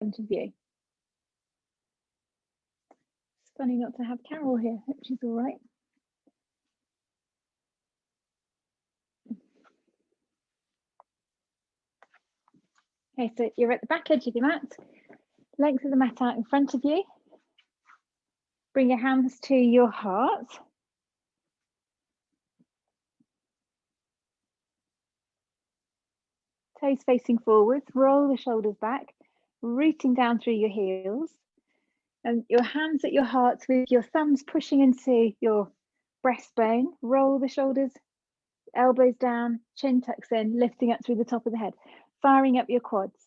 front of you. It's funny not to have Carol here, which is all right. Okay, so you're at the back edge of your mat, length of the mat out in front of you. Bring your hands to your heart. Toes facing forwards, roll the shoulders back, rooting down through your heels. And your hands at your heart with your thumbs pushing into your breastbone. Roll the shoulders, elbows down, chin tucks in, lifting up through the top of the head. Firing up your quads,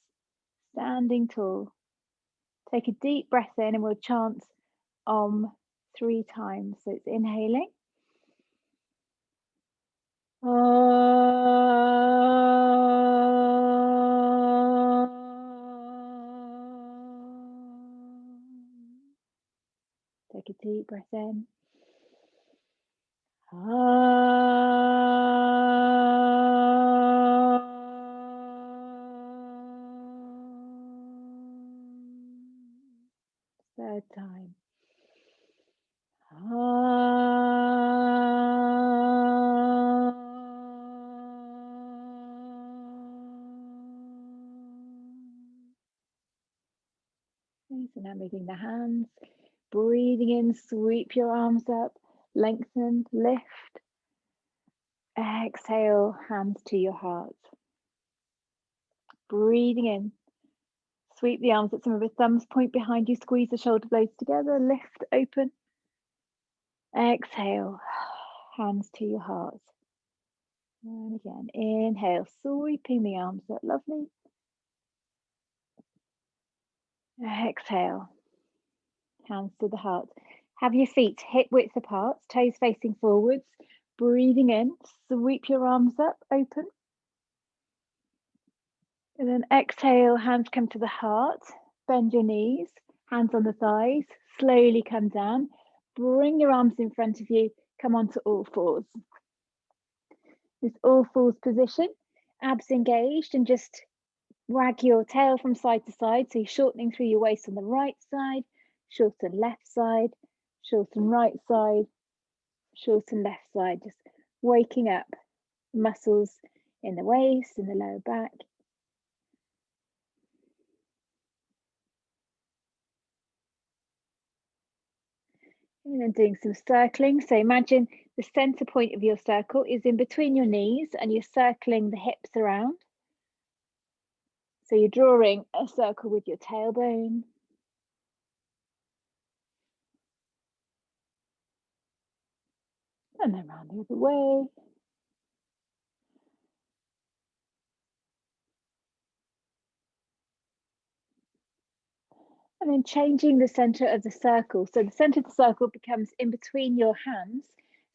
standing tall. Take a deep breath in and we'll chant Om 3 times. So it's inhaling. Take a deep breath in. Third time. Okay, so now moving the hands, breathing in, sweep your arms up, lengthen, lift. Exhale, hands to your heart. Breathing in, sweep the arms at some of the thumbs, point behind you, squeeze the shoulder blades together, lift, open. Exhale, hands to your heart. And again, inhale, sweeping the arms up, lovely. Exhale, hands to the heart. Have your feet hip width apart, toes facing forwards. Breathing in, sweep your arms up, open. And then exhale, hands come to the heart. Bend your knees, hands on the thighs, slowly come down. Bring your arms in front of you, come onto all fours. This all fours position, abs engaged, and just wag your tail from side to side. So you're shortening through your waist on the right side, shorten left side, shorten right side, shorten left side. Just waking up muscles in the waist, in the lower back. And then doing some circling. So imagine the center point of your circle is in between your knees and you're circling the hips around. So you're drawing a circle with your tailbone. And then round the other way. And then changing the center of the circle. So the center of the circle becomes in between your hands.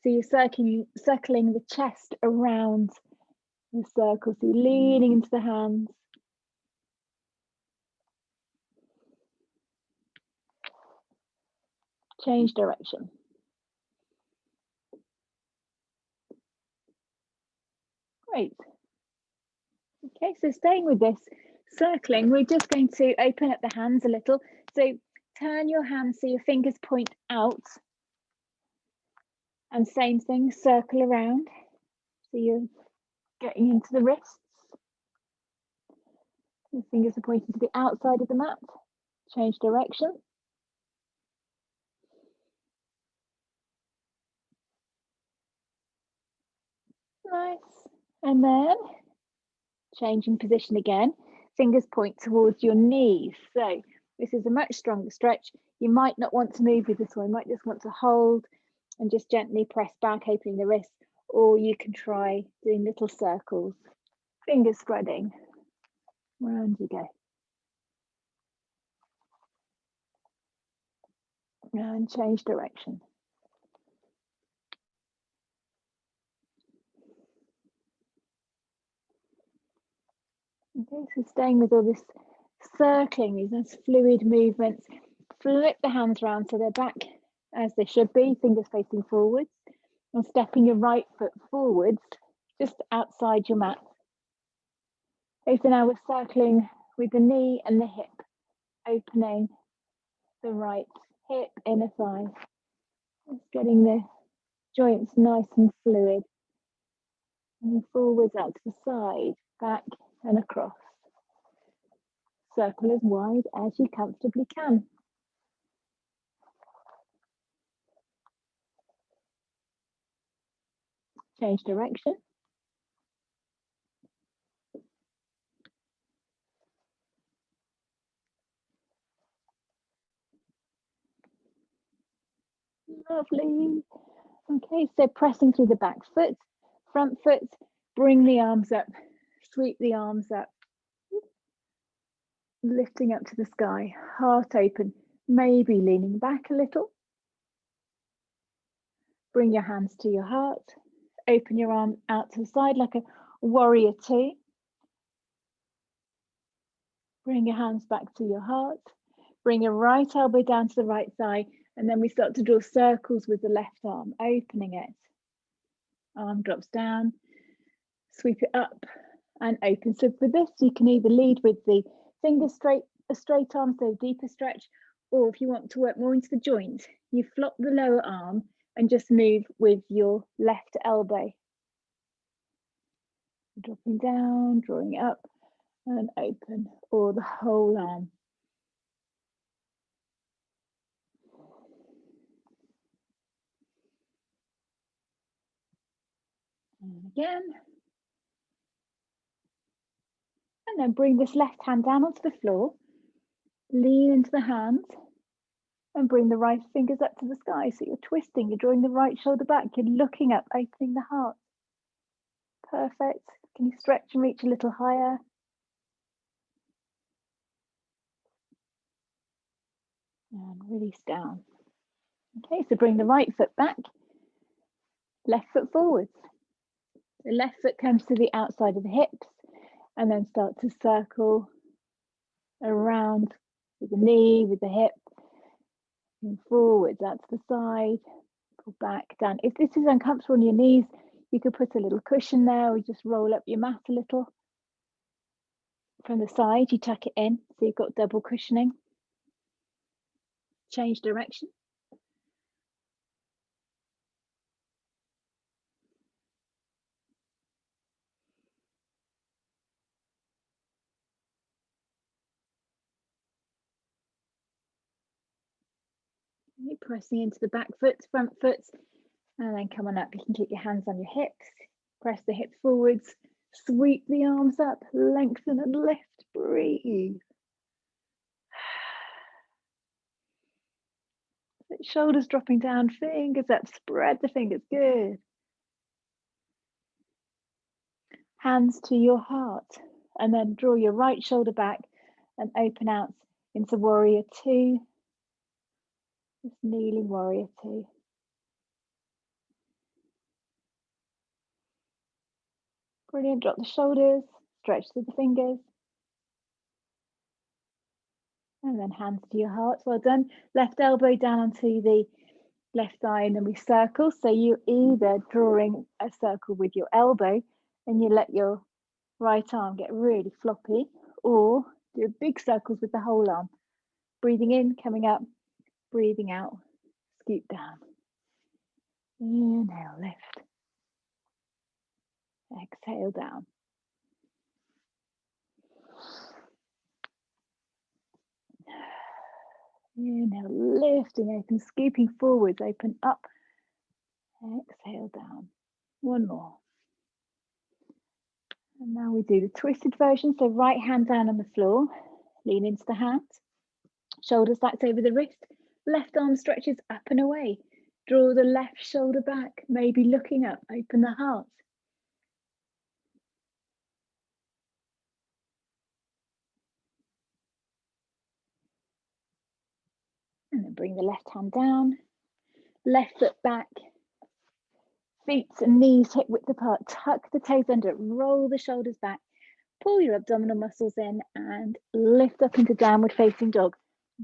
So you're circling the chest around the circle. So you're leaning into the hands. Change direction. Great. Okay, so staying with this circling, we're just going to open up the hands a little. So turn your hands so your fingers point out. And same thing, circle around. So you're getting into the wrists. Your fingers are pointing to the outside of the mat. Change direction. Nice. And then changing position again. Fingers point towards your knees. So this is a much stronger stretch. You might not want to move with this one. You might just want to hold and just gently press back, opening the wrists, or you can try doing little circles, fingers spreading. Round you go. And change direction. Okay, so staying with all this circling, these nice fluid movements. Flip the hands around so they're back as they should be, fingers facing forwards, and stepping your right foot forwards, just outside your mat. Okay, so now we're circling with the knee and the hip. Opening the right hip, inner thigh. Just getting the joints nice and fluid. And forwards out to the side, back and across. Circle as wide as you comfortably can. Change direction. Lovely. Okay, so pressing through the back foot, front foot, bring the arms up, sweep the arms up, lifting up to the sky, heart open, maybe leaning back a little. Bring your hands to your heart, open your arm out to the side like a warrior two. Bring your hands back to your heart, bring your right elbow down to the right thigh, and then we start to draw circles with the left arm, opening it. Arm drops down, sweep it up and open. So for this, you can either lead with the fingers straight, a straight arm, so deeper stretch, or if you want to work more into the joint, you flop the lower arm and just move with your left elbow. Dropping down, drawing it up and open, or the whole arm. And again. And then bring this left hand down onto the floor, lean into the hands, and bring the right fingers up to the sky. So you're twisting, you're drawing the right shoulder back, you're looking up, opening the heart. Perfect. Can you stretch and reach a little higher? And release down. Okay, so bring the right foot back, left foot forwards. The left foot comes to the outside of the hips and then start to circle around with the knee, with the hip, and forwards out to the side, pull back down. If this is uncomfortable on your knees, you could put a little cushion there or just roll up your mat a little. From the side, you tuck it in, so you've got double cushioning. Change direction. Okay, pressing into the back foot, front foot, and then come on up. You can keep your hands on your hips, press the hips forwards, sweep the arms up, lengthen and lift, breathe. Shoulders dropping down, fingers up, spread the fingers, good. Hands to your heart, and then draw your right shoulder back and open out into warrior two. This kneeling warrior two. Brilliant, drop the shoulders, stretch through the fingers. And then hands to your heart, well done. Left elbow down onto the left thigh and then we circle. So you're either drawing a circle with your elbow and you let your right arm get really floppy, or do big circles with the whole arm. Breathing in, coming up, breathing out, scoop down. Inhale, lift. Exhale down. Inhale, lifting, open, scooping forwards, open up. Exhale down. One more. And now we do the twisted version. So right hand down on the floor, lean into the hands, shoulders stacked over the wrist, left arm stretches up and away. Draw the left shoulder back, maybe looking up, open the heart. And then bring the left hand down, left foot back, feet and knees hip width apart, tuck the toes under, roll the shoulders back, pull your abdominal muscles in and lift up into downward facing dog.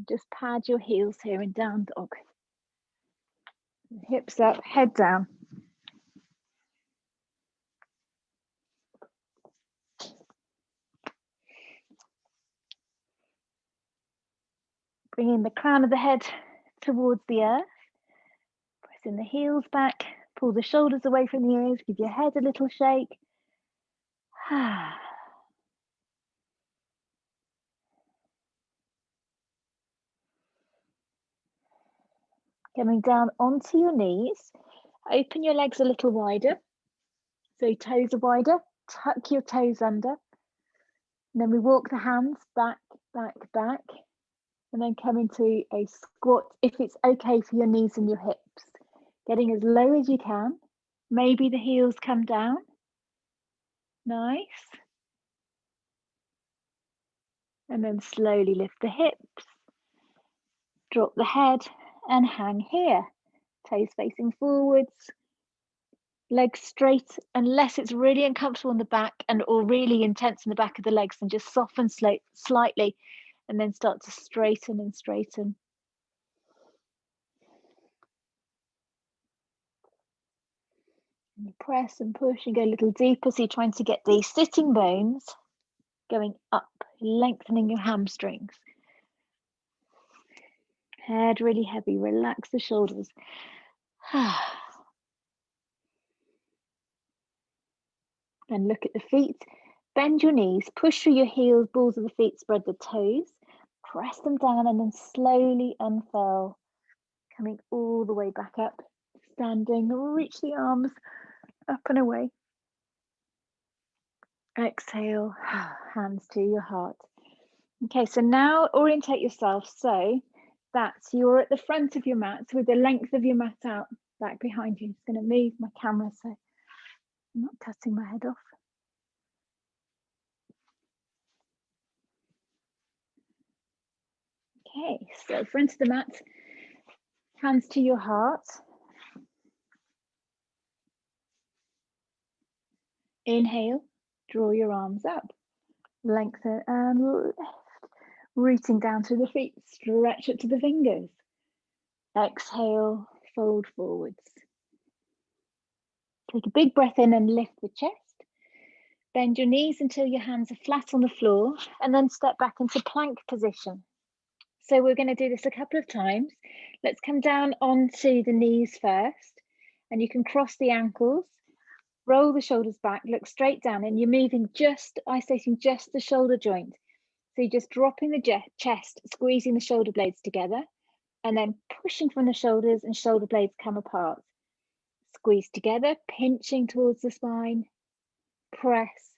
Just pad your heels here in down dog. Hips up, head down. Bringing the crown of the head towards the earth. Pressing the heels back. Pull the shoulders away from the ears. Give your head a little shake. Coming down onto your knees. Open your legs a little wider. So your toes are wider. Tuck your toes under. And then we walk the hands back, back, back. And then come into a squat if it's okay for your knees and your hips. Getting as low as you can. Maybe the heels come down. Nice. And then slowly lift the hips. Drop the head and hang here. Toes facing forwards. Legs straight, unless it's really uncomfortable in the back or really intense in the back of the legs, and just soften slightly and then start to straighten and straighten. And you press and push and go a little deeper, so you're trying to get the sitting bones going up, lengthening your hamstrings. Head really heavy, relax the shoulders. And look at the feet. Bend your knees, push through your heels, balls of the feet, spread the toes. Press them down and then slowly unfurl. Coming all the way back up. Standing, reach the arms up and away. Exhale, hands to your heart. Okay, so now orientate yourself so that you're at the front of your mat with the length of your mat out back behind you. I'm just going to move my camera so I'm not cutting my head off. Okay, so front of the mat, hands to your heart. Inhale, draw your arms up, lengthen and lift, rooting down through the feet, stretch it to the fingers. Exhale, fold forwards. Take a big breath in and lift the chest. Bend your knees until your hands are flat on the floor and then step back into plank position. So we're going to do this a couple of times. Let's come down onto the knees first, and you can cross the ankles, roll the shoulders back, look straight down, and you're moving isolating just the shoulder joint. So you're just dropping the chest, squeezing the shoulder blades together, and then pushing from the shoulders and shoulder blades come apart. Squeeze together, pinching towards the spine, press,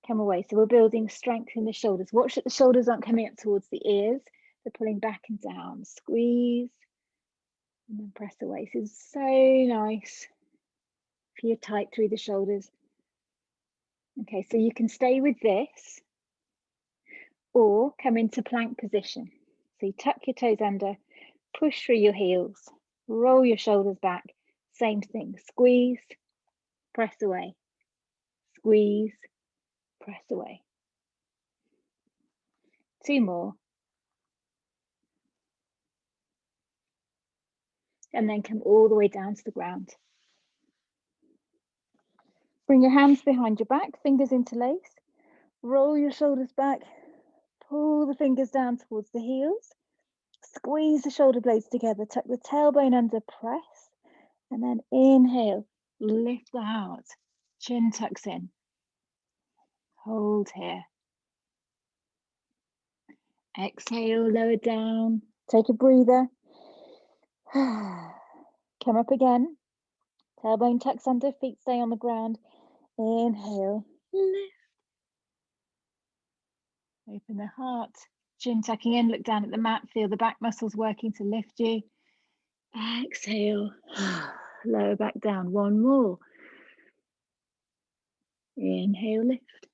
come away. So we're building strength in the shoulders. Watch that the shoulders aren't coming up towards the ears. They're pulling back and down. Squeeze and then press away. So it's so nice if you're tight through the shoulders. Okay, so you can stay with this or come into plank position. So you tuck your toes under, push through your heels, roll your shoulders back. Same thing, squeeze, press away, squeeze, press away. 2 more. And then come all the way down to the ground. Bring your hands behind your back, fingers interlace. Roll your shoulders back, pull the fingers down towards the heels. Squeeze the shoulder blades together, tuck the tailbone under, press. And then inhale, lift the heart, chin tucks in. Hold here. Exhale, lower down, take a breather. Come up again. Tailbone tucks under, feet stay on the ground. Inhale, lift. Open the heart, chin tucking in, look down at the mat, feel the back muscles working to lift you. Exhale, lower back down. 1 more. Inhale, lift.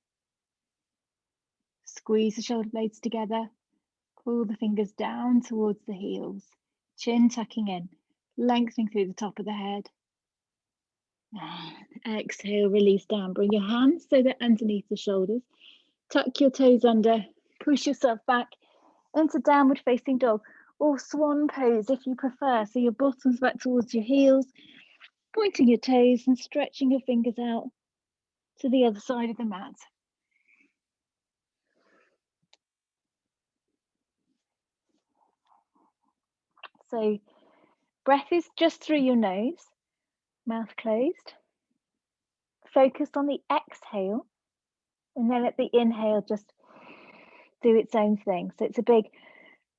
Squeeze the shoulder blades together. Pull the fingers down towards the heels. Chin tucking in, lengthening through the top of the head. And exhale, release down. Bring your hands so they're underneath the shoulders. Tuck your toes under. Push yourself back into downward facing dog or swan pose if you prefer. So your bottom's back towards your heels, pointing your toes and stretching your fingers out to the other side of the mat. So breath is just through your nose, mouth closed. Focus on the exhale, and then let the inhale just do its own thing. So it's a big,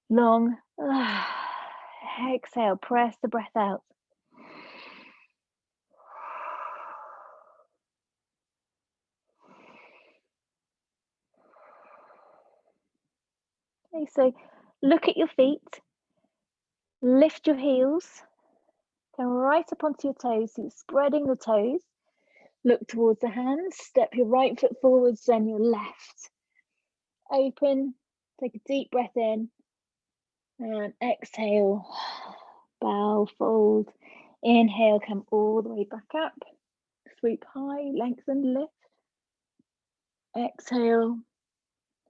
long exhale. Press the breath out. Okay, so look at your feet. Lift your heels. Come right up onto your toes. So you're spreading the toes. Look towards the hands. Step your right foot forwards, then your left. Open. Take a deep breath in. And exhale. Bow, fold. Inhale, come all the way back up. Sweep high, lengthen, lift. Exhale.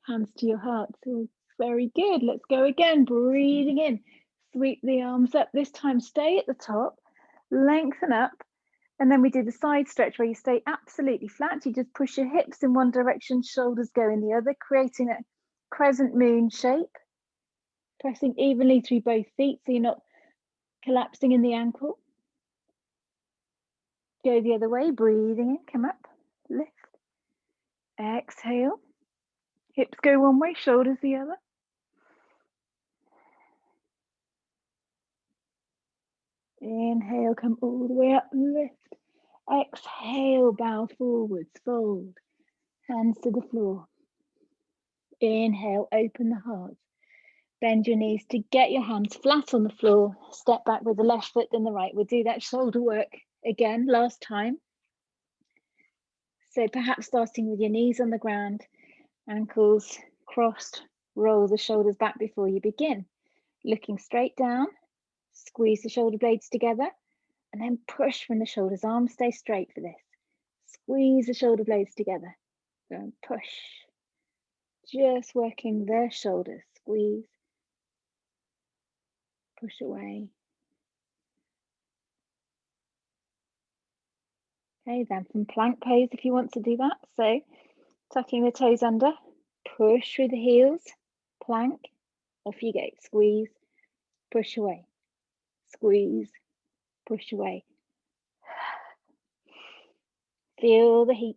Hands to your heart. So very good. Let's go again. Breathing in. Sweep the arms up. This time stay at the top. Lengthen up. And then we do the side stretch where you stay absolutely flat. You just push your hips in one direction, shoulders go in the other, creating a crescent moon shape. Pressing evenly through both feet so you're not collapsing in the ankle. Go the other way, breathing in, come up, lift. Exhale. Hips go one way, shoulders the other. Inhale, come all the way up, lift. Exhale, bow forwards, fold. Hands to the floor. Inhale, open the heart. Bend your knees to get your hands flat on the floor. Step back with the left foot, then the right. We'll do that shoulder work again, last time. So perhaps starting with your knees on the ground, ankles crossed, roll the shoulders back before you begin. Looking straight down, squeeze the shoulder blades together, and then push from the shoulders. Arms stay straight for this. Squeeze the shoulder blades together and push. Just working the shoulders. Squeeze, push away. Okay, then from plank pose if you want to do that. So tucking the toes under, push through the heels, plank, off you go. Squeeze, push away. Squeeze, push away. Feel the heat.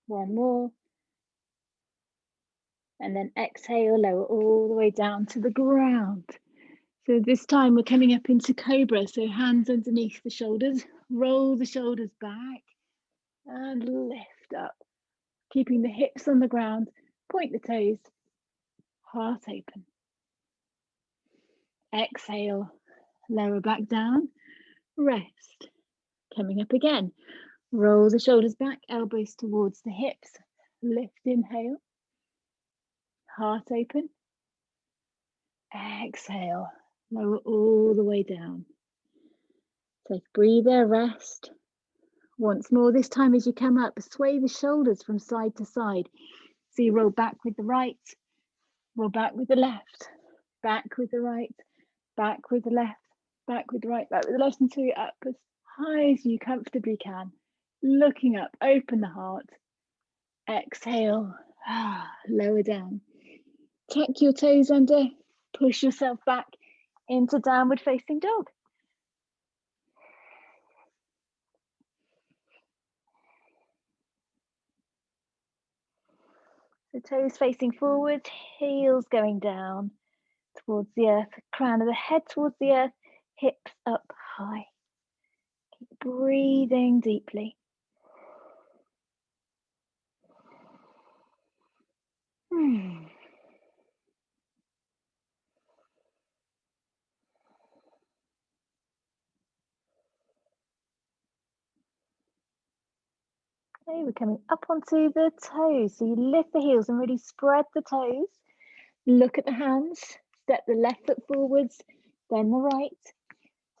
One more. And then exhale, lower all the way down to the ground. So this time we're coming up into cobra. So hands underneath the shoulders, roll the shoulders back and lift up. Keeping the hips on the ground, point the toes, heart open. Exhale, lower back down, rest. Coming up again, roll the shoulders back, elbows towards the hips, lift, inhale, heart open. Exhale, lower all the way down. Take a breather, rest. Once more, this time as you come up, sway the shoulders from side to side. So you roll back with the right, roll back with the left, back with the right, back with the left, back with the right, back with the left, until you're up as high as you comfortably can. Looking up, open the heart. Exhale, lower down. Tuck your toes under, push yourself back into downward facing dog. The toes facing forward, heels going down towards the earth, crown of the head towards the earth, hips up high. Keep breathing deeply. Okay, we're coming up onto the toes. So you lift the heels and really spread the toes. Look at the hands. Step the left foot forwards, then the right.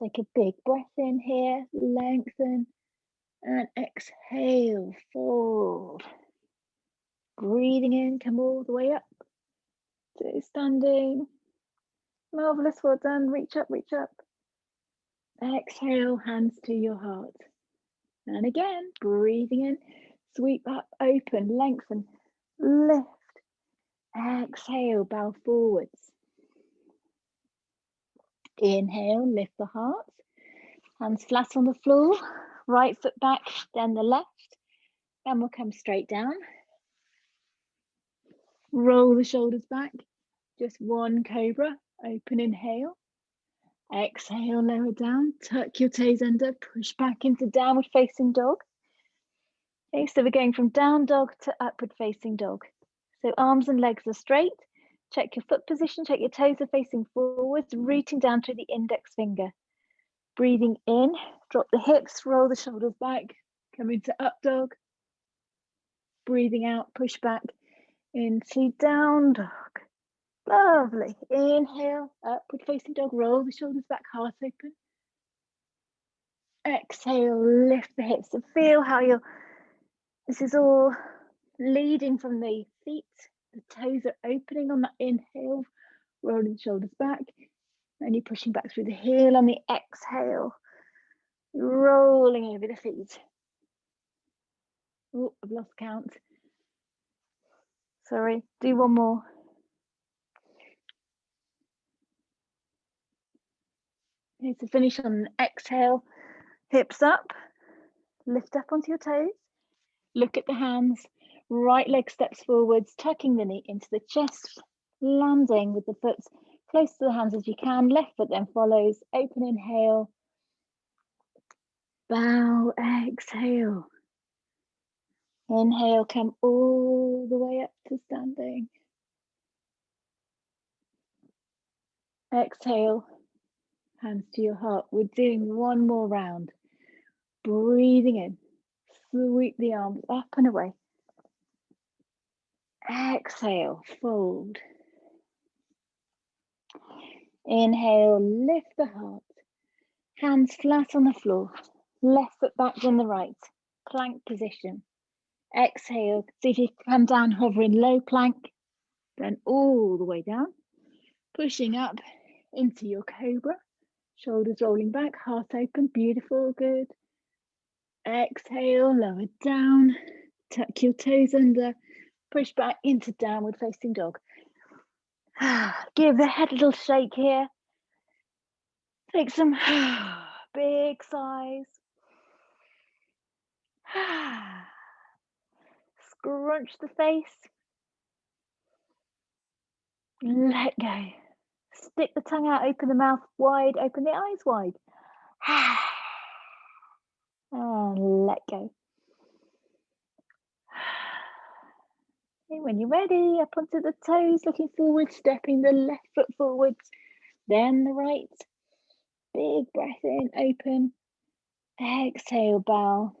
Take a big breath in here, lengthen, and exhale, fold. Breathing in, come all the way up to standing. Marvelous, well done. Reach up, reach up. Exhale, hands to your heart. And again, breathing in, sweep up, open, lengthen, lift. Exhale, bow forwards. Inhale, lift the heart. Hands flat on the floor. Right foot back, then the left. Then we'll come straight down. Roll the shoulders back. Just one cobra. Open inhale. Exhale, lower down. Tuck your toes under. Push back into downward facing dog. Okay, so we're going from down dog to upward facing dog. So arms and legs are straight. Check your foot position. Check your toes are facing forwards, rooting down through the index finger. Breathing in, drop the hips, roll the shoulders back, come into up dog. Breathing out, push back into down dog. Lovely. Inhale, upward facing dog, roll the shoulders back, heart open. Exhale, lift the hips and feel how this is all leading from the feet. The toes are opening on that inhale, rolling the shoulders back. And you're pushing back through the heel on the exhale, rolling over the feet. Oh, I've lost count. Sorry, do one more. Okay, so finish on an exhale, hips up, lift up onto your toes, look at the hands, right leg steps forwards, tucking the knee into the chest, landing with the foot close to the hands as you can, left foot then follows, open inhale, bow, exhale. Inhale, come all the way up to standing. Exhale, hands to your heart. We're doing one more round. Breathing in, sweep the arms up and away. Exhale, fold. Inhale, lift the heart. Hands flat on the floor. Left foot back then the right. Plank position. Exhale, see if you come down hovering low plank. Then all the way down. Pushing up into your cobra. Shoulders rolling back, heart open, beautiful, good. Exhale, lower down, tuck your toes under, push back into downward facing dog. Give the head a little shake here. Take some big sighs. Scrunch the face. Let go. Stick the tongue out, open the mouth wide, open the eyes wide. And let go. Okay, when you're ready, up onto the toes, looking forward, stepping the left foot forwards, then the right. Big breath in, open. Exhale, bow.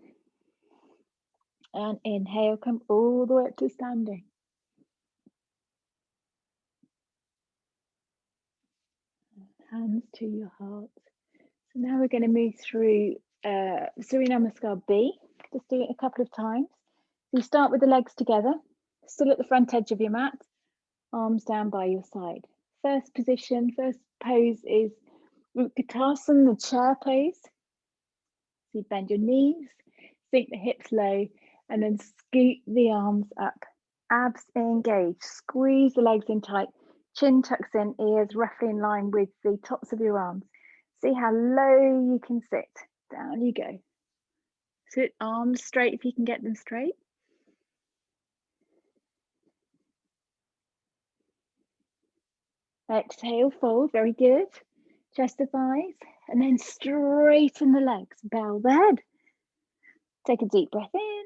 And inhale, come all the way up to standing. Hands to your heart. So now we're going to move through Surya Namaskar B. Just do it a couple of times. So you start with the legs together, still at the front edge of your mat, arms down by your side. First position, first pose is Utkatasana, the chair pose. So you bend your knees, sink the hips low, and then scoot the arms up. Abs engaged, squeeze the legs in tight, chin tucks in, ears roughly in line with the tops of your arms. See how low you can sit. Down you go. Sit arms straight if you can get them straight. Exhale, fold, very good. Chest to thighs, and then straighten the legs, bow the head. Take a deep breath in,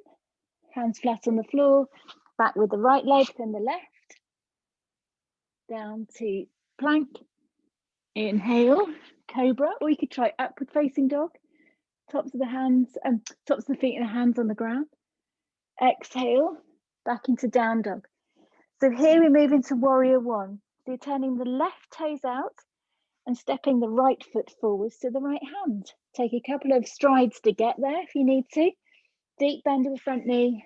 hands flat on the floor, back with the right leg, then the left. Down to plank. Inhale, cobra, or you could try upward facing dog. Tops of the hands, tops of the feet and the hands on the ground. Exhale, back into down dog. So here we move into warrior one. So you're turning the left toes out and stepping the right foot forwards to the right hand. Take a couple of strides to get there if you need to. Deep bend of the front knee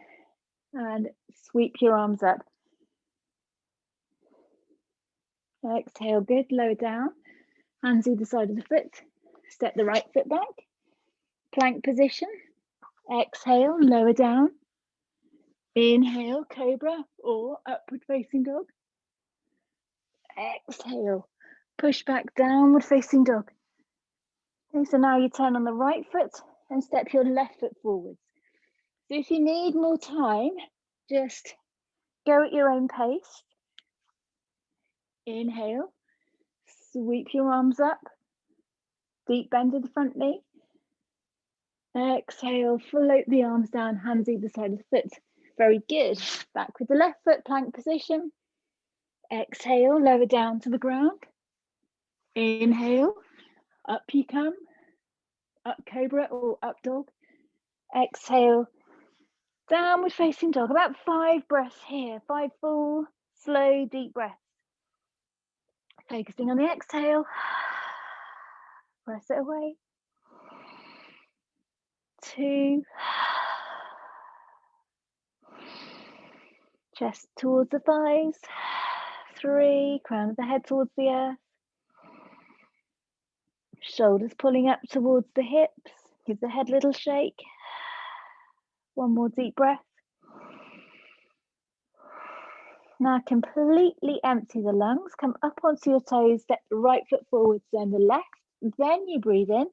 and sweep your arms up. Exhale, good, lower down. Hands either side of the foot. Step the right foot back. Plank position. Exhale, lower down. Inhale, cobra or upward facing dog. Exhale, Push back, downward facing dog. Okay, so now you turn on the right foot and step your left foot forwards. So if you need more time, just go at your own pace. Inhale, sweep your arms up, deep bend of the front knee. Exhale, float the arms down, hands either side of the foot. Very good. Back with the left foot, plank position. Exhale, lower down to the ground. Inhale, up you come. Up cobra or up dog. Exhale, downward facing dog. About 5 breaths here. 5 full, slow, deep breaths. Focusing on the exhale. Press it away. 2. Chest towards the thighs. 3. Crown of the head towards the earth. Shoulders pulling up towards the hips. Give the head a little shake. 1 more deep breath. Now completely empty the lungs. Come up onto your toes. Step the right foot forwards, then the left. Then you breathe in.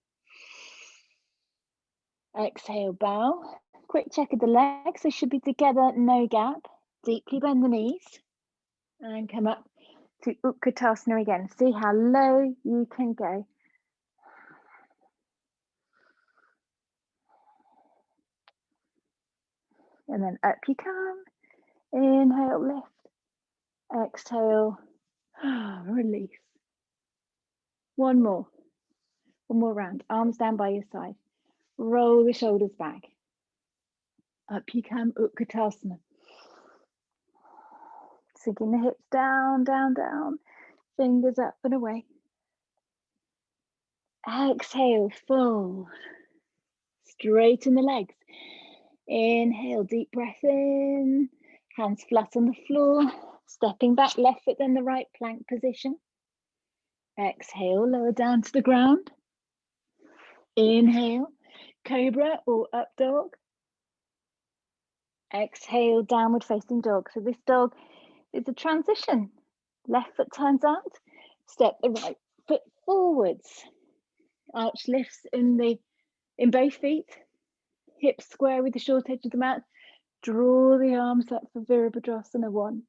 Exhale, bow. Quick check of the legs. They should be together, no gap. Deeply bend the knees. And come up to Utkatasana again. See how low you can go. And then up you come. Inhale, lift. Exhale, release. 1 more. 1 more round. Arms down by your side. Roll the shoulders back. Up you come, Utkatasana. Sinking the hips down, down, down. Fingers up and away. Exhale, fold. Straighten the legs. Inhale, deep breath in. Hands flat on the floor. Stepping back, left foot then the right, plank position. Exhale, lower down to the ground. Inhale, cobra or up dog. Exhale, downward facing dog. So this dog is a transition. Left foot turns out, step the right foot forwards. Arch lifts in both feet. Hips square with the short edge of the mat. Draw the arms up for Virabhadrasana 1.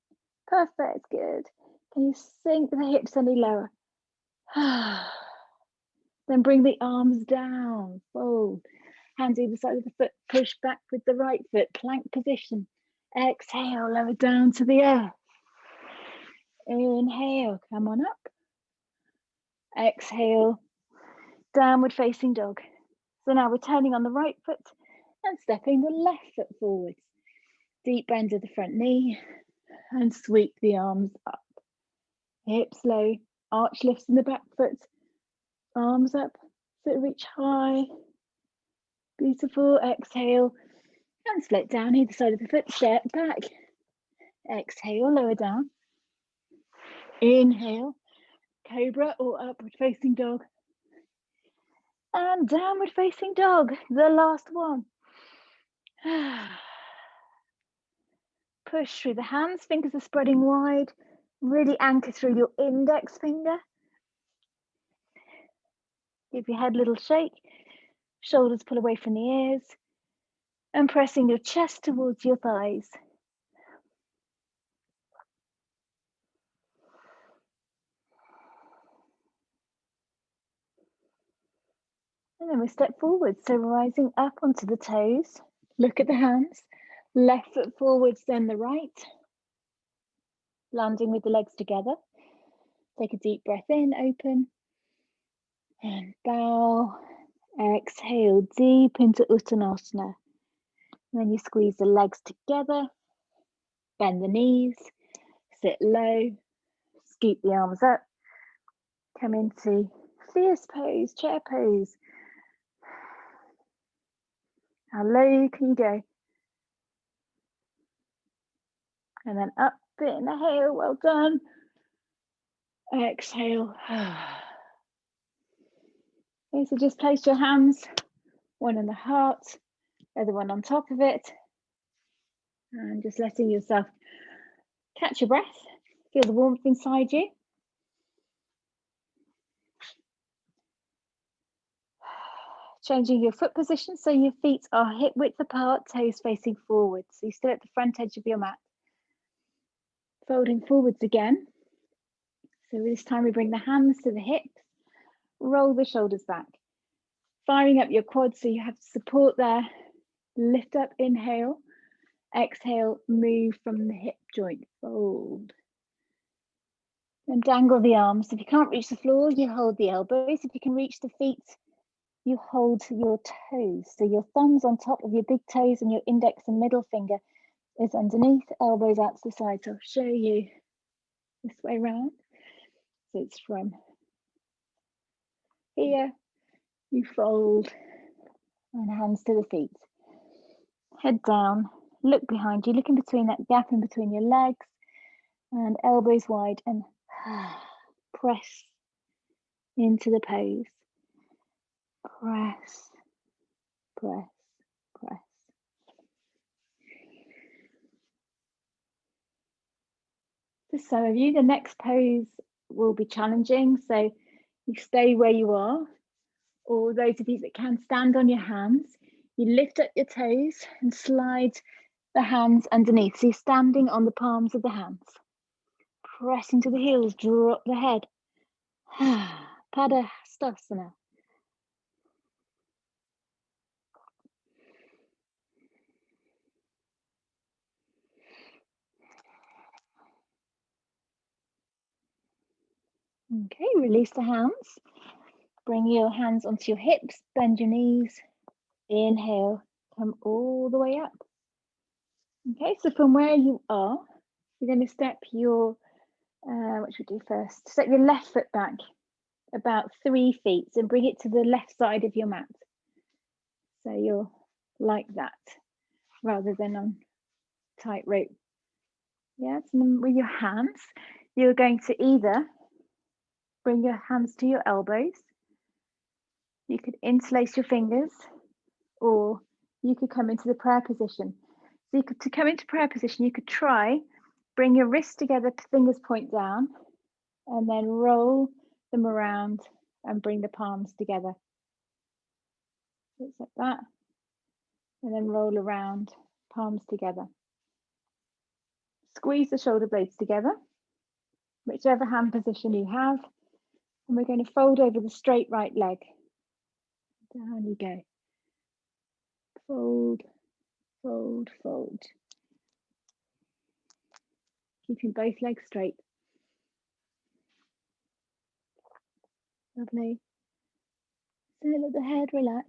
Perfect, good. Can you sink the hips any lower? Then bring the arms down, fold. Hands either side of the foot, push back with the right foot, plank position. Exhale, lower down to the earth. Inhale, come on up. Exhale, downward facing dog. So now we're turning on the right foot and stepping the left foot forwards. Deep bend of the front knee and sweep the arms up. Hips low, arch lifts in the back foot. Arms up, foot reach high. Beautiful. Exhale, hands float down either side of the foot, step back. Exhale, lower down. Inhale, cobra or upward facing dog. And downward facing dog, the last one. Push through the hands, fingers are spreading wide. Really anchor through your index finger. Give your head a little shake. Shoulders pull away from the ears. And pressing your chest towards your thighs. And then we step forward, so rising up onto the toes. Look at the hands. Left foot forwards, then the right. Landing with the legs together. Take a deep breath in, open. And bow. Exhale deep into Uttanasana. And then you squeeze the legs together. Bend the knees. Sit low. Scoop the arms up. Come into fierce pose, chair pose. How low can you go? And then up, inhale, well done. Exhale. Okay, so just place your hands, one on the heart, other one on top of it. And just letting yourself catch your breath. Feel the warmth inside you. Changing your foot position so your feet are hip width apart, toes facing forward. So you're still at the front edge of your mat. Folding forwards again. So this time we bring the hands to the hips, roll the shoulders back. Firing up your quads so you have support there. Lift up, inhale. Exhale, move from the hip joint, fold. And dangle the arms. If you can't reach the floor, you hold the elbows. If you can reach the feet, you hold your toes. So your thumbs on top of your big toes and your index and middle finger is underneath, elbows out to the side. So I'll show you this way around. So it's from here, you fold, and hands to the feet. Head down, look behind you, look in between that gap in between your legs, and elbows wide, and press into the pose. Press, press, press. For some of you, the next pose will be challenging, so you stay where you are, or those of you that can, stand on your hands. You lift up your toes and slide the hands underneath. So you're standing on the palms of the hands. Press into the heels, drop the head. Padahastasana. Okay, release the hands. Bring your hands onto your hips, bend your knees. Inhale, come all the way up. Okay, so from where you are, you're going to step your, what should we do first? Step your left foot back about 3 feet and bring it to the left side of your mat. So you're like that, rather than on tightrope. Yes, and then with your hands, you're going to either bring your hands to your elbows, you could interlace your fingers, or you could come into the prayer position. So you could, to come into prayer position, you could try, bring your wrists together, fingers point down, and then roll them around and bring the palms together. So it's like that, and then roll around, palms together. Squeeze the shoulder blades together, whichever hand position you have, and we're going to fold over the straight right leg. Down you go. Fold, fold, fold. Keeping both legs straight. Lovely. So let the head relax.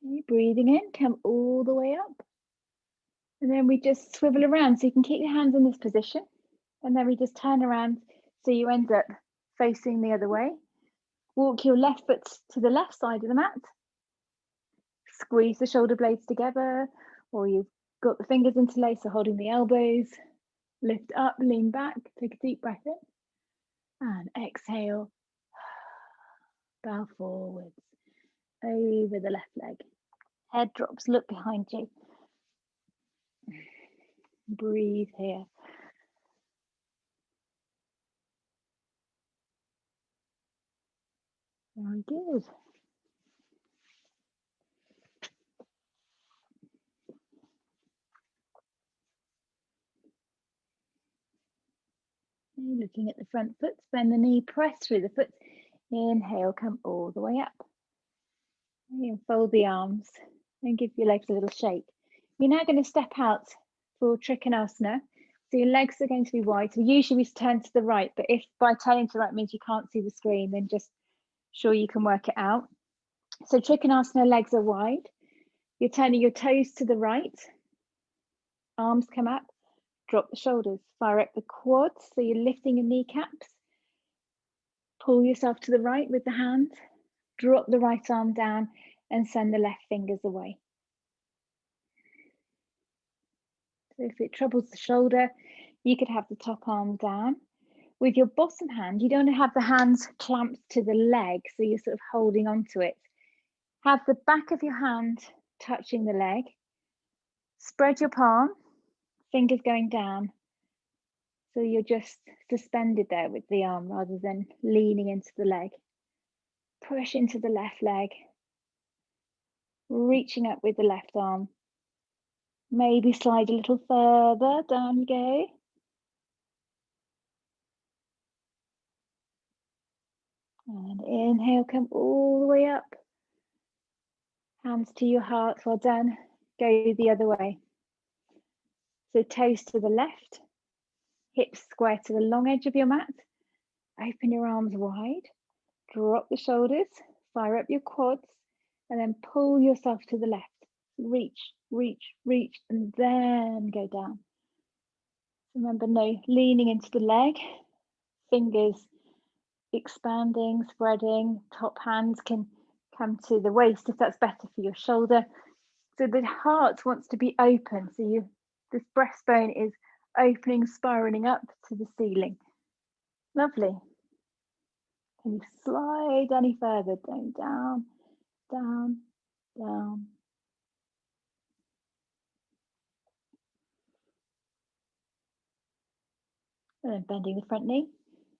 Okay, breathing in, come all the way up. And then we just swivel around. So you can keep your hands in this position. And then we just turn around so you end up facing the other way. Walk your left foot to the left side of the mat. Squeeze the shoulder blades together, or you've got the fingers interlaced, so holding the elbows. Lift up, lean back, take a deep breath in. And exhale, bow forwards, over the left leg. Head drops, look behind you. Breathe here. Very good. Looking at the front foot, bend the knee, press through the foot. Inhale, come all the way up. And fold the arms and give your legs a little shake. You're now going to step out for Trikonasana. So your legs are going to be wide. So usually we turn to the right, but if by turning to the right means you can't see the screen, then just sure you can work it out. So Trikonasana, legs are wide. You're turning your toes to the right. Arms come up, drop the shoulders, fire up the quads. So you're lifting your kneecaps. Pull yourself to the right with the hand. Drop the right arm down and send the left fingers away. So if it troubles the shoulder, you could have the top arm down. With your bottom hand, you don't have the hands clamped to the leg, so you're sort of holding onto it. Have the back of your hand touching the leg. Spread your palm fingers going down. So you're just suspended there with the arm rather than leaning into the leg. Push into the left leg, reaching up with the left arm. Maybe slide a little further, down you go. And inhale, come all the way up. Hands to your heart, well done. Go the other way. So toes to the left, hips square to the long edge of your mat. Open your arms wide, drop the shoulders, fire up your quads, and then pull yourself to the left. Reach, reach, reach, and then go down. Remember, no leaning into the leg, fingers expanding, spreading, top hands can come to the waist if that's better for your shoulder. So the heart wants to be open. So this breastbone is opening, spiraling up to the ceiling. Lovely. Can you slide any further? Down, down, down, down. And then bending the front knee.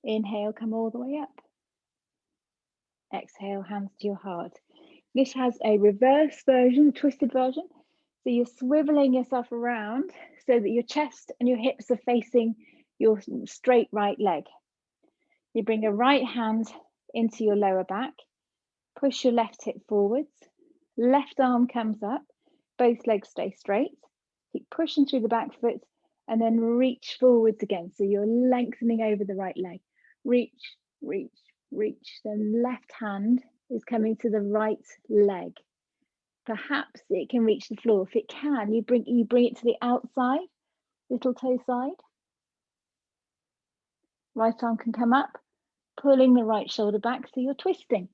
Inhale, come all the way up. Exhale, hands to your heart. This has a reverse version, a twisted version. So you're swiveling yourself around so that your chest and your hips are facing your straight right leg. You bring a right hand into your lower back, push your left hip forwards, left arm comes up, both legs stay straight. Keep pushing through the back foot and then reach forwards again. So you're lengthening over the right leg. Reach, reach, reach. Then left hand is coming to the right leg. Perhaps it can reach the floor. If it can, you bring it to the outside, little toe side. Right arm can come up, pulling the right shoulder back, so you're twisting.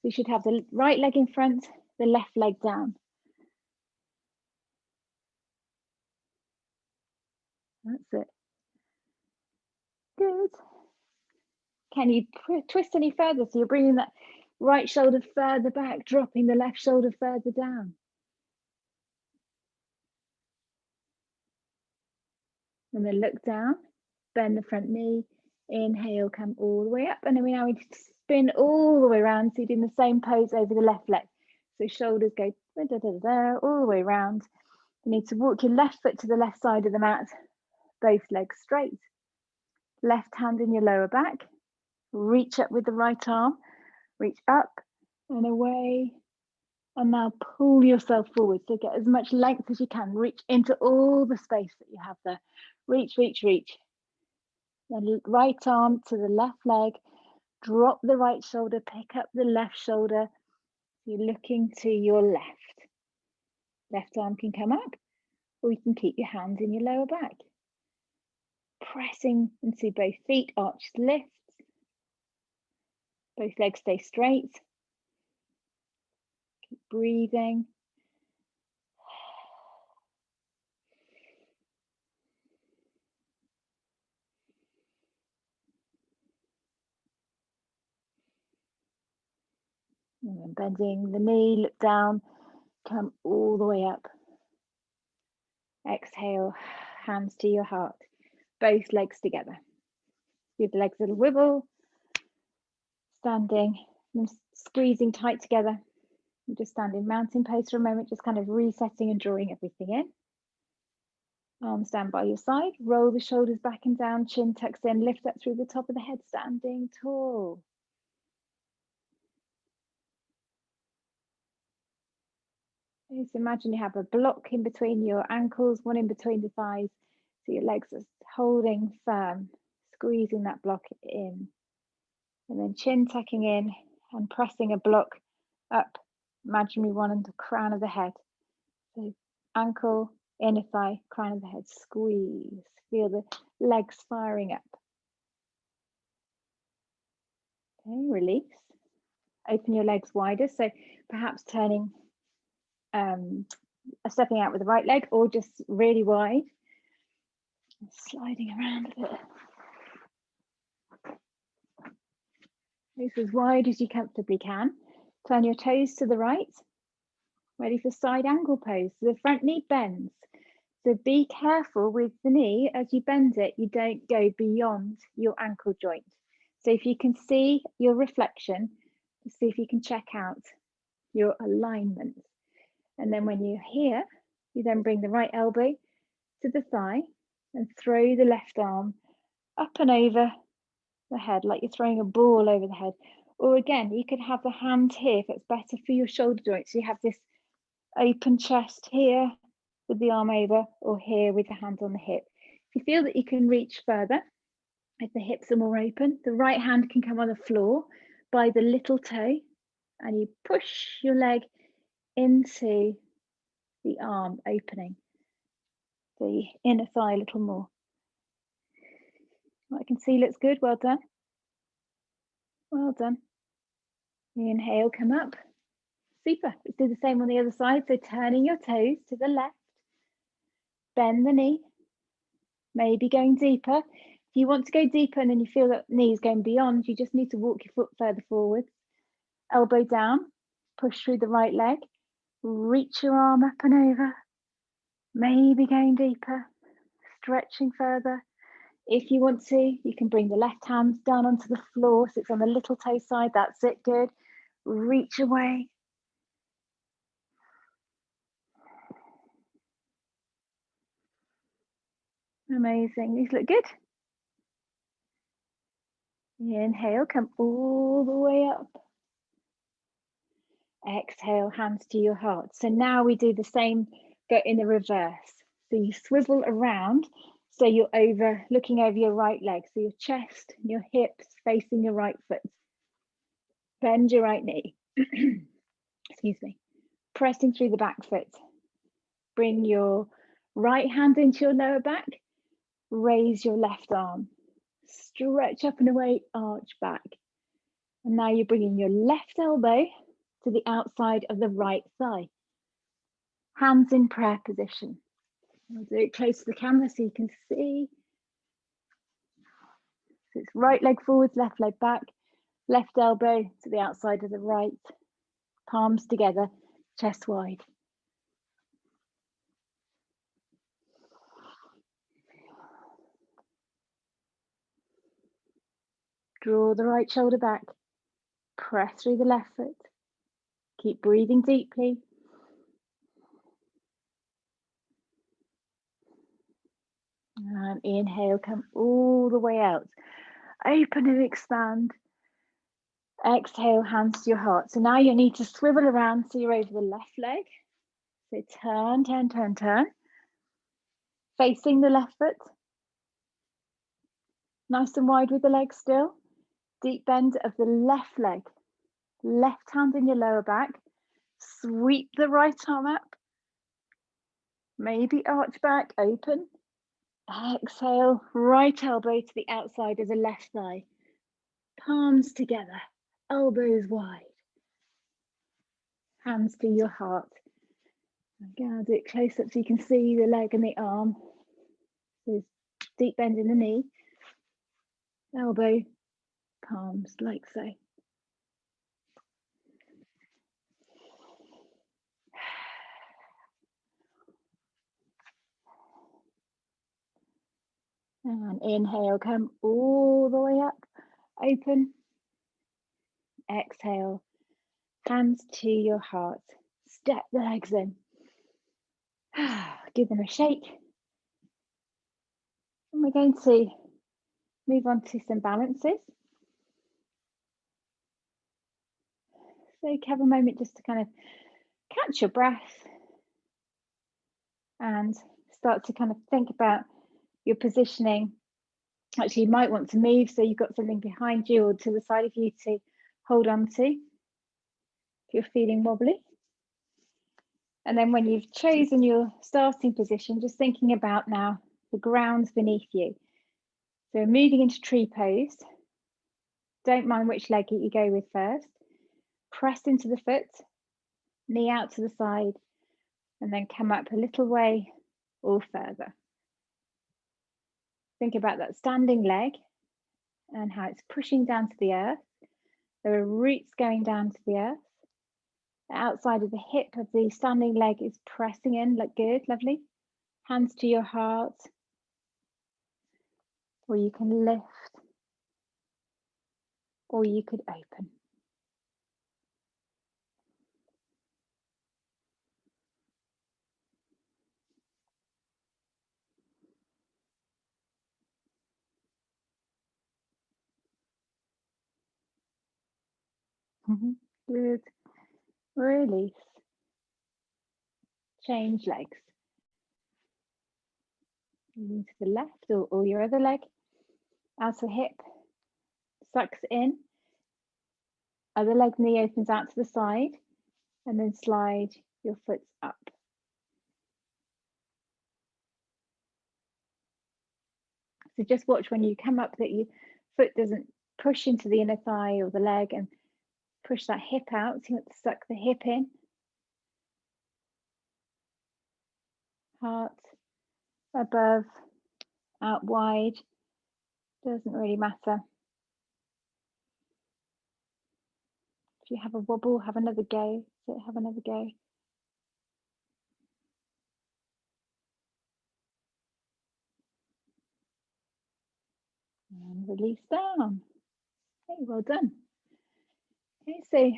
You should have the right leg in front, the left leg down. That's it. Good. Can you twist any further? So you're bringing that right shoulder further back, dropping the left shoulder further down. And then look down, bend the front knee, inhale, come all the way up. And then we now need to spin all the way around. So you're doing the same pose over the left leg. So shoulders go all the way around. You need to walk your left foot to the left side of the mat, both legs straight. Left hand in your lower back. Reach up with the right arm. Reach up and away. And now pull yourself forward. So get as much length as you can. Reach into all the space that you have there. Reach, reach, reach. Then right arm to the left leg. Drop the right shoulder, pick up the left shoulder. You're looking to your left. Left arm can come up, or you can keep your hands in your lower back. Pressing into both feet, arched lifts. Both legs stay straight. Keep breathing. And then bending the knee, look down, come all the way up. Exhale, hands to your heart. Both legs together. Give the legs a little wibble. Standing and squeezing tight together. You just stand in mountain pose for a moment, just kind of resetting and drawing everything in. Arms down by your side, roll the shoulders back and down, chin tucks in, lift up through the top of the head, standing tall. Just imagine you have a block in between your ankles, one in between the thighs, so your legs are holding firm, squeezing that block in. And then chin tucking in and pressing a block up, imaginary one on the crown of the head. So ankle, inner thigh, crown of the head, squeeze. Feel the legs firing up. Okay, release. Open your legs wider. So perhaps turning, stepping out with the right leg or just really wide. Sliding around a bit. Move as wide as you comfortably can. Turn your toes to the right. Ready for side angle pose. So the front knee bends. So be careful with the knee as you bend it, you don't go beyond your ankle joint. So if you can see your reflection, see if you can check out your alignment. And then when you're here, you then bring the right elbow to the thigh and throw the left arm up and over the head, like you're throwing a ball over the head. Or again, you could have the hand here if it's better for your shoulder joints. So you have this open chest here with the arm over, or here with the hand on the hip. If you feel that you can reach further, if the hips are more open, the right hand can come on the floor by the little toe, and you push your leg into the arm opening, the inner thigh a little more. What I can see looks good, well done. Well done. Inhale, come up. Super. Let's do the same on the other side. So turning your toes to the left, bend the knee, maybe going deeper. If you want to go deeper and then you feel that knee is going beyond, you just need to walk your foot further forward. Elbow down, push through the right leg, reach your arm up and over, maybe going deeper, stretching further. If you want to, you can bring the left hand down onto the floor so it's on the little toe side. That's it, good. Reach away. Amazing, these look good. Inhale, come all the way up. Exhale, hands to your heart. So now we do the same, but in the reverse. So you swivel around, so you're looking over your right leg. So your chest and your hips facing your right foot. Bend your right knee. Excuse me. Pressing through the back foot. Bring your right hand into your lower back. Raise your left arm. Stretch up and away, arch back. And now you're bringing your left elbow to the outside of the right thigh. Hands in prayer position. I'll do it close to the camera so you can see. So it's right leg forwards, left leg back, left elbow to the outside of the right, palms together, chest wide. Draw the right shoulder back, press through the left foot. Keep breathing deeply. And inhale, come all the way out. Open and expand. Exhale, hands to your heart. So now you need to swivel around so you're over the left leg. So turn, turn, turn, turn. Facing the left foot. Nice and wide with the leg still. Deep bend of the left leg. Left hand in your lower back. Sweep the right arm up. Maybe arch back, open. Exhale, right elbow to the outside of the left thigh. Palms together, elbows wide. Hands to your heart. Again, I'll do it close up so you can see the leg and the arm. So deep bend in the knee. Elbow, palms, like so. And inhale, come all the way up, open. Exhale, hands to your heart. Step the legs in. Give them a shake. And we're going to move on to some balances. So have a moment just to kind of catch your breath and start to kind of think about your positioning. Actually, you might want to move so you've got something behind you or to the side of you to hold on to if you're feeling wobbly. And then when you've chosen your starting position, just thinking about now the ground beneath you. So moving into tree pose. Don't mind which leg you go with first. Press into the foot, knee out to the side, and then come up a little way or further. Think about that standing leg and how it's pushing down to the earth. There are roots going down to the earth. The outside of the hip of the standing leg is pressing in, look good, lovely. Hands to your heart, or you can lift, or you could open. Good. Release. Change legs. To the left or your other leg. Outer hip sucks in. Other leg knee opens out to the side. And then slide your foot up. So just watch when you come up that your foot doesn't push into the inner thigh or the leg and push that hip out. So you want to suck the hip in. Heart above, out wide. Doesn't really matter. If you have a wobble, have another go. So have another go. And release down. Okay, well done. Okay, so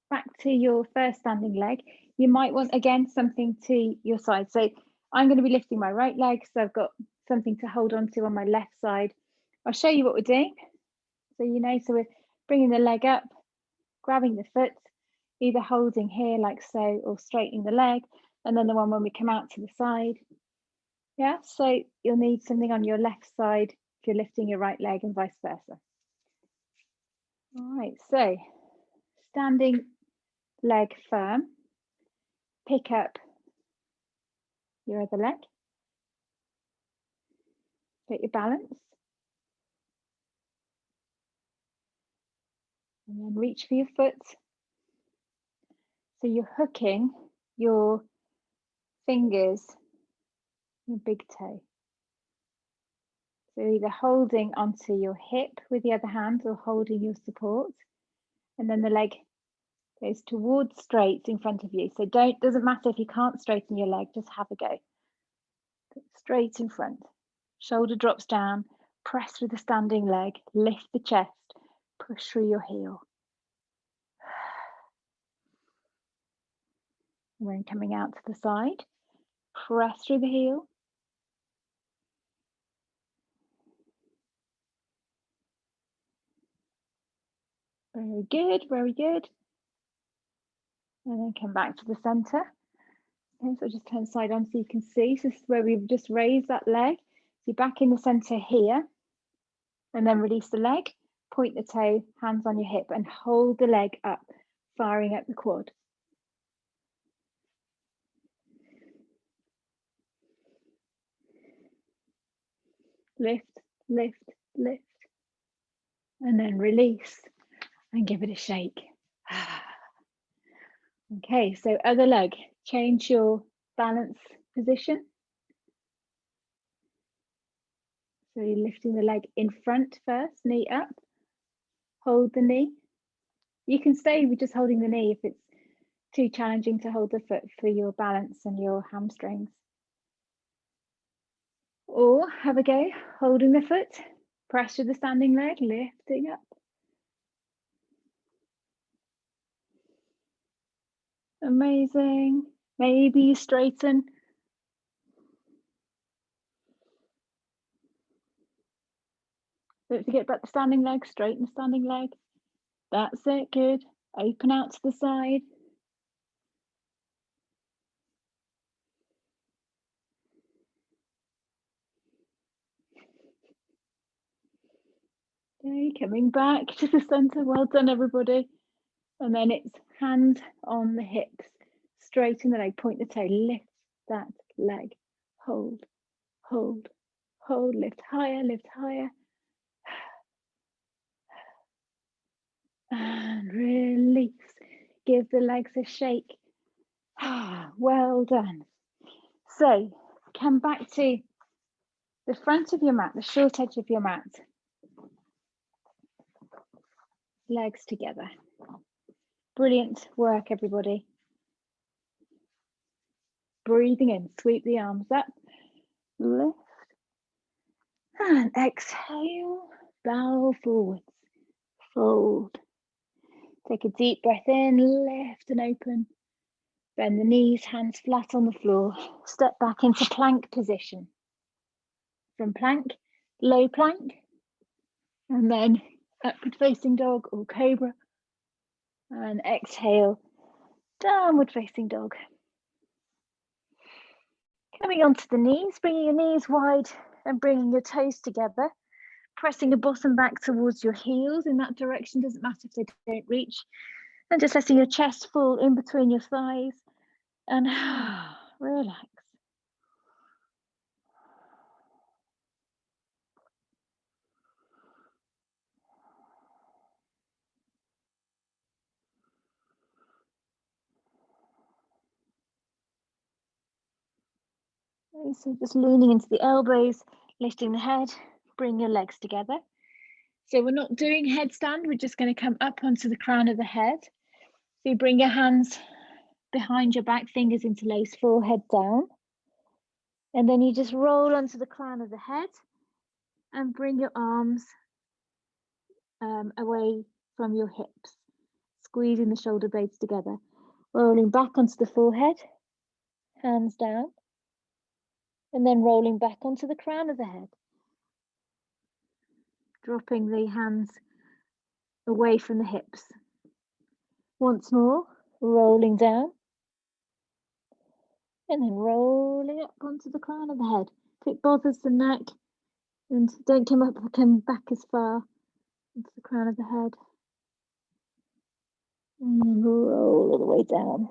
back to your first standing leg. You might want, again, something to your side. So I'm going to be lifting my right leg, so I've got something to hold on to on my left side. I'll show you what we're doing. So you know, so we're bringing the leg up, grabbing the foot, either holding here like so, or straightening the leg, and then the one when we come out to the side. Yeah, so you'll need something on your left side if you're lifting your right leg and vice versa. All right, so standing leg firm, pick up your other leg, get your balance, and then reach for your foot. So you're hooking your fingers, your big toe. So either holding onto your hip with the other hand or holding your support, and then the leg goes towards straight in front of you. So doesn't matter if you can't straighten your leg, just have a go. Straight in front, shoulder drops down, press through the standing leg, lift the chest, push through your heel. And then coming out to the side, press through the heel. Very good, very good. And then come back to the center. Okay, so just turn side on so you can see. So this is where we've just raised that leg. So you're back in the center here. And then release the leg, point the toe, hands on your hip, and hold the leg up, firing up the quad. Lift, lift, lift. And then release and give it a shake. Okay, so other leg, change your balance position. So you're lifting the leg in front first, knee up, hold the knee. You can stay with just holding the knee if it's too challenging to hold the foot for your balance and your hamstrings. Or have a go, holding the foot, press through the standing leg, lifting up. Amazing. Maybe you straighten. Don't forget about the standing leg, straighten the standing leg. That's it, good. Open out to the side. Okay, coming back to the center. Well done, everybody. And then it's hand on the hips. Straighten the leg, point the toe, lift that leg. Hold, hold, hold, lift higher, and release. Give the legs a shake. Well done. So come back to the front of your mat, the short edge of your mat. Legs together. Brilliant work, everybody. Breathing in, sweep the arms up, lift, and exhale, bow forwards, fold. Take a deep breath in, lift and open. Bend the knees, hands flat on the floor. Step back into plank position. From plank, low plank, and then upward facing dog or cobra. And exhale, downward facing dog. Coming onto the knees, bringing your knees wide and bringing your toes together. Pressing your bottom back towards your heels in that direction, doesn't matter if they don't reach. And just letting your chest fall in between your thighs. And relax. Okay, so just leaning into the elbows, lifting the head, bring your legs together. So we're not doing headstand, we're just going to come up onto the crown of the head. So you bring your hands behind your back, fingers interlace, forehead down. And then you just roll onto the crown of the head and bring your arms away from your hips, squeezing the shoulder blades together. Rolling back onto the forehead, hands down. And then rolling back onto the crown of the head. Dropping the hands away from the hips. Once more, rolling down. And then rolling up onto the crown of the head. If it bothers the neck, and don't come back as far into the crown of the head. And then roll all the way down.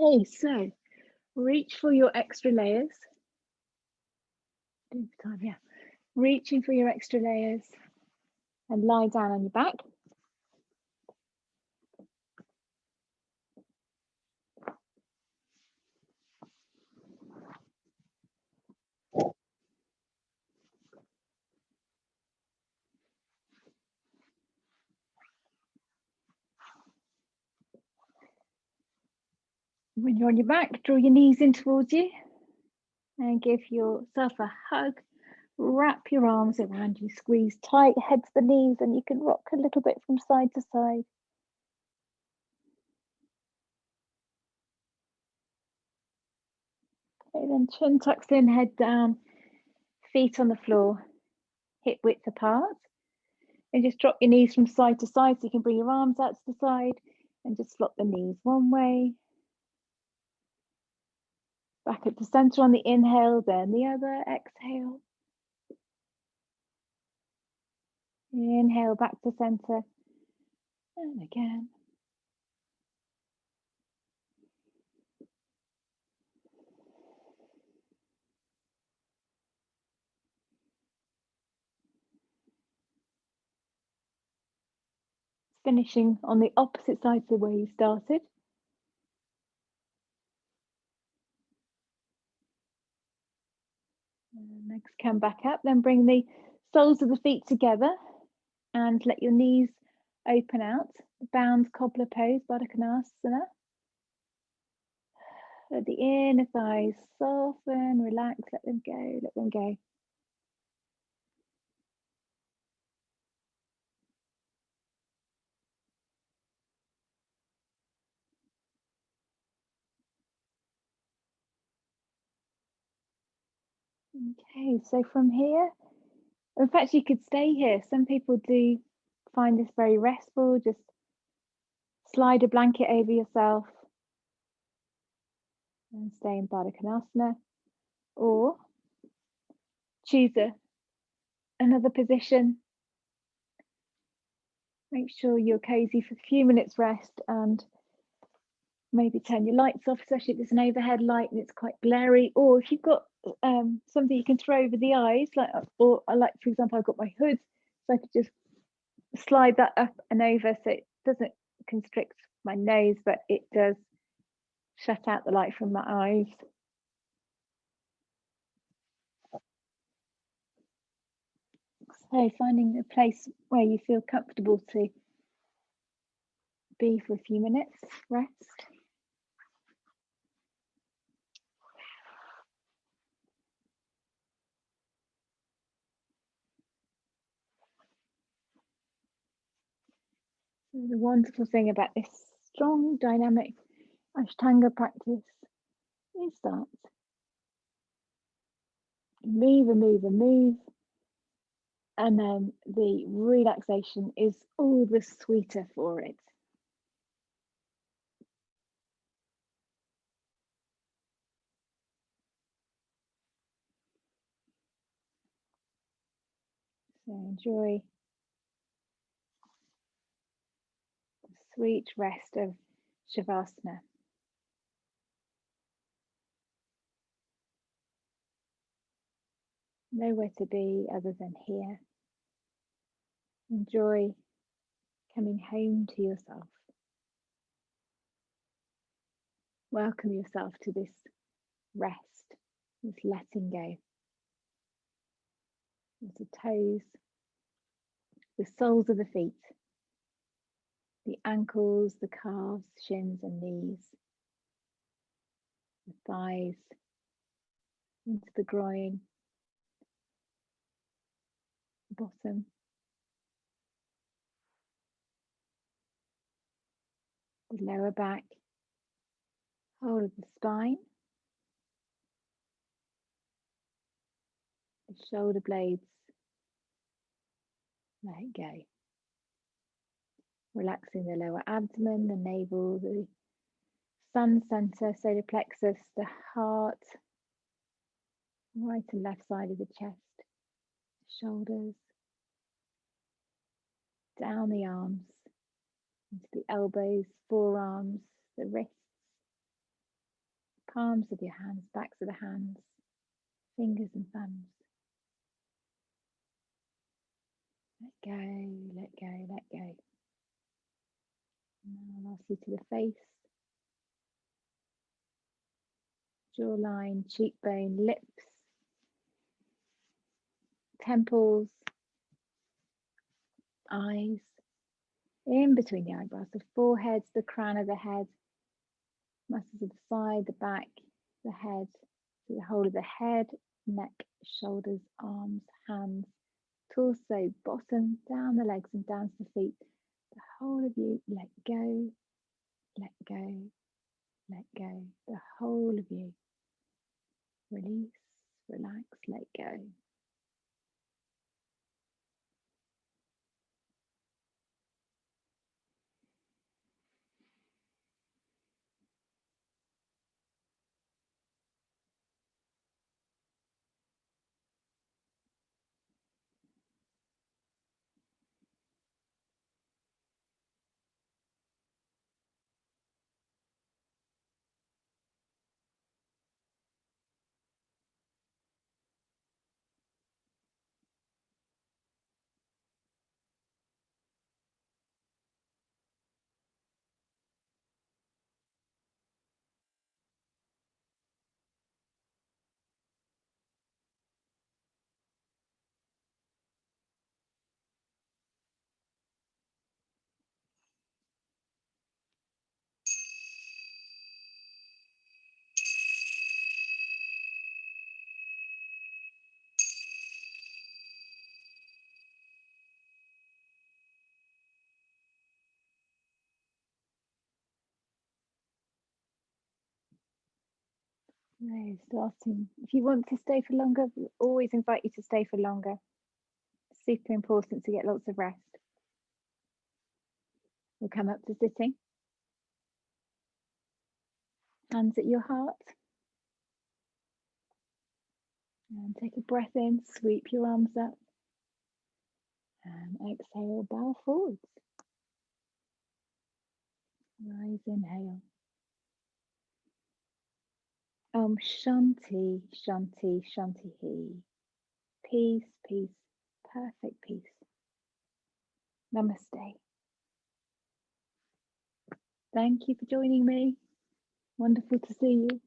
Okay, so reach for your extra layers. Yeah. Reaching for your extra layers and lie down on your back. When you're on your back, draw your knees in towards you and give yourself a hug. Wrap your arms around you, squeeze tight, head to the knees, and you can rock a little bit from side to side. Okay, then chin tucks in, head down, feet on the floor, hip width apart. And just drop your knees from side to side so you can bring your arms out to the side and just flop the knees one way. Back at the center on the inhale, then the other, exhale. Inhale, back to center, and again. Finishing on the opposite side to where you started. And next, come back up, then bring the soles of the feet together and let your knees open out. Bound cobbler pose, Baddha Konasana. Let the inner thighs soften, relax, let them go, let them go. Okay, so from here, in fact, you could stay here. Some people do find this very restful. Just slide a blanket over yourself and stay in Baddha Konasana, or choose another position. Make sure you're cozy for a few minutes rest and maybe turn your lights off, especially if there's an overhead light and it's quite glary, or if you've got something you can throw over the eyes, for example, I've got my hood, so I could just slide that up and over so it doesn't constrict my nose, but it does shut out the light from my eyes. So finding a place where you feel comfortable to be for a few minutes, rest. So the wonderful thing about this strong, dynamic Ashtanga practice is that move and move and move, and then the relaxation is all the sweeter for it. So enjoy the sweet rest of Shavasana. Nowhere to be other than here. Enjoy coming home to yourself. Welcome yourself to this rest, this letting go. With the toes, the soles of the feet, the ankles, the calves, shins and knees, the thighs, into the groin, bottom, the lower back, whole of the spine, the shoulder blades, let go. Relaxing the lower abdomen, the navel, the sun center, solar plexus, the heart, right and left side of the chest, shoulders, down the arms, into the elbows, forearms, the wrists, palms of your hands, backs of the hands, fingers and thumbs. Let go, let go, let go. Now lastly to the face, jawline, cheekbone, lips, temples, eyes, in between the eyebrows, the forehead, the crown of the head, muscles of the side, the back, the head, so the whole of the head, neck, shoulders, arms, hands, torso, bottom, down the legs and down to the feet. The whole of you, let go, let go, let go. The whole of you. Release, relax, let go. No, starting. If you want to stay for longer, we always invite you to stay for longer. Super important to get lots of rest. We'll come up to sitting. Hands at your heart. And take a breath in, sweep your arms up. And exhale, bow forwards. Rise, inhale. Om Shanti, Shanti, Shanti He. Peace, peace, perfect peace. Namaste. Thank you for joining me. Wonderful to see you.